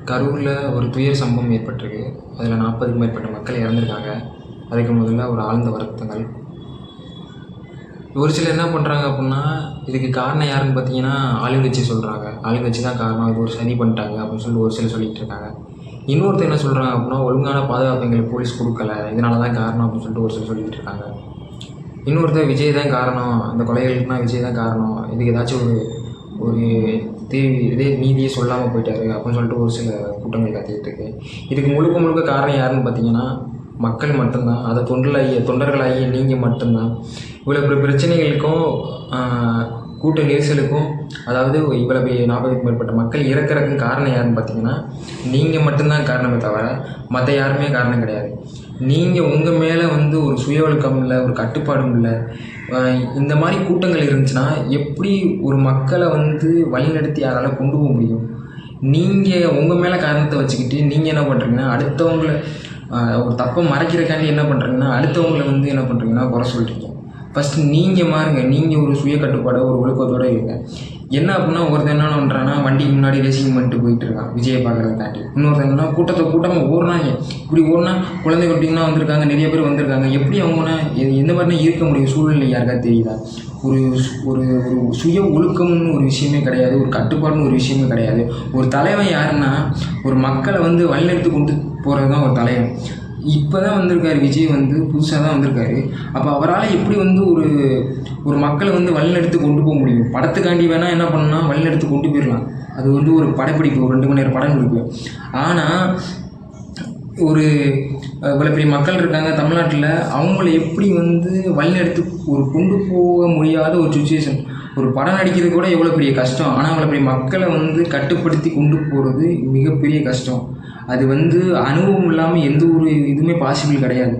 கரூரில் ஒரு துயர சம்பவம் ஏற்பட்டிருக்கு. அதில் 40க்கும் மேற்பட்ட மக்கள் இறந்துருக்காங்க. அதுக்கு முதல்ல ஒரு ஆழ்ந்த வருத்தங்கள். ஒரு சிலர் என்ன பண்ணுறாங்க அப்புடின்னா, இதுக்கு காரணம் யாருன்னு பார்த்தீங்கன்னா, ஆளுங்கட்சி சொல்கிறாங்க. ஆளுங்கட்சி தான் காரணம், இது ஒரு சதி பண்ணிட்டாங்க அப்படின்னு சொல்லி ஒரு சிலர் சொல்லிகிட்டு இருக்காங்க. இன்னொருத்தர் என்ன சொல்கிறாங்க அப்படின்னா, ஒழுங்கான பாதுகாப்பு எங்களுக்கு போலீஸ் கொடுக்கல, இதனால தான் காரணம் அப்படின்னு சொல்லிட்டு ஒரு சிலர் சொல்லிக்கிட்டு இருக்காங்க. இன்னொருத்தர் விஜய் தான் காரணம், அந்த கொலைகளுக்குனா விஜய் தான் காரணம், இதுக்கு ஏதாச்சும் ஒரு ஒரு இதே நீதியே சொல்லாமல் போயிட்டாரு அப்படின்னு சொல்லிட்டு ஒரு சில கூட்டங்கள் கத்திக்கிட்டு இருக்கு. இதுக்கு முழுக்க முழுக்க காரணம் யாருன்னு பார்த்தீங்கன்னா, மக்கள் மட்டும்தான். அதை தொண்டர்களாகிய நீங்கள் மட்டும்தான். இவ்வளோ பெரிய பிரச்சனைகளுக்கும் கூட்ட நெரிசலுக்கும், அதாவது இவ்வளோ 40க்கும் மேற்பட்ட மக்கள் இறக்குறதுக்கும் காரணம் யாருன்னு பார்த்தீங்கன்னா, நீங்கள் மட்டும்தான் காரணமே தவிர மற்ற யாருமே காரணம் கிடையாது. நீங்கள் உங்கள் மேலே ஒரு சுய ஒழுக்கம் இல்லை, ஒரு கட்டுப்பாடும் இல்லை. இந்த மாதிரி கூட்டங்கள் இருந்துச்சுன்னா எப்படி ஒரு மக்களை வழிநடத்தி யாரால் கொண்டு போக முடியும்? நீங்கள் உங்கள் மேலே காரணத்தை வச்சுக்கிட்டு நீங்கள் என்ன பண்ணுறீங்கன்னா, அடுத்தவங்களை ஒரு தப்பை மறைக்கிறக்காண்டி என்ன பண்ணுறீங்கன்னா, அடுத்தவங்களை என்ன பண்ணுறீங்கன்னா குறை சொல்கிறீங்க. ஃபஸ்ட்டு நீங்கள் மாறுங்க. நீங்கள் ஒரு சுய கட்டுப்பாடை ஒரு ஒழுக்கத்தோடு இருங்க. என்ன அப்படின்னா, ஒருத்தர் என்ன பண்ணுறான்னா, வண்டிக்கு முன்னாடி ரேசிங் பண்ணிட்டு போயிட்டு இருக்கான் விஜயை பார்க்குறதுக்காண்டி. இன்னொருத்தர் என்னன்னா, கூட்டமாக ஓடுறாங்க. இப்படி ஓடினா குழந்தை குட்டிங்கன்னா வந்திருக்காங்க, நிறைய பேர் வந்திருக்காங்க. எப்படி அவங்கன்னா எந்த மாதிரினா இருக்க முடியும்? சூழ்நிலை யாருக்காவது தெரியுதா? ஒரு ஒரு ஒரு சுய ஒழுக்கம்னு ஒரு விஷயமே கிடையாது, ஒரு கட்டுப்பாடுன்னு ஒரு விஷயமே கிடையாது. ஒரு தலைவன் யாருன்னா, ஒரு மக்களை வழிநடத்தி கொண்டு போகிறது தான் ஒரு தலைவன். இப்போ தான் வந்திருக்காரு விஜய், புதுசாக தான் வந்திருக்காரு. அப்போ அவரால் எப்படி ஒரு மக்களை வழிநடத்தி கொண்டு போக முடியும்? படத்துக்காண்டி வேணால் என்ன பண்ணணும்னா வழிநடத்தி கொண்டு போயிடலாம். அது ஒரு படப்பிடிப்பு, ஒரு 2 மணி நேரம் படம் இருக்குது. ஆனால் ஒரு இவ்வளோ பெரிய மக்கள் இருக்காங்க தமிழ்நாட்டில், அவங்கள எப்படி வழிநடத்தி கொண்டு போக முடியாத ஒரு சுச்சுவேஷன். ஒரு படம் நடிக்கிறது கூட எவ்வளோ பெரிய கஷ்டம். ஆனால் அவ்வளோ பெரிய மக்களை கட்டுப்படுத்தி கொண்டு போகிறது மிகப்பெரிய கஷ்டம். அது அனுபவம் இல்லாமல் எந்த ஒரு இதுவுமே பாசிபிள் கிடையாது.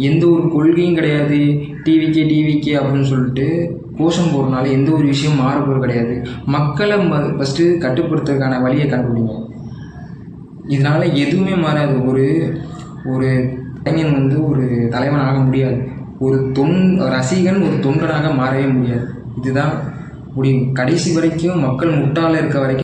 எந்த ஒரு கொள்கையும் கிடையாது. டிவிக்கே அப்படின்னு சொல்லிட்டு கோஷம் போடுறதுனால எந்த ஒரு விஷயமும் மாறப்போகிறது கிடையாது. மக்களை ஃபஸ்ட்டு கட்டுப்படுத்துறதுக்கான வழியை கண்டுபிடிங்க. இதனால் எதுவுமே மாறாது. ஒரு இளைஞன் ஒரு தலைவன் ஆக முடியாது. ஒரு ரசிகன் ஒரு தொண்டனாக மாறவே முடியாது. இதுதான் முடிவு. கடைசி வரைக்கும் மக்கள் முட்டாள இருக்க வரைக்கும்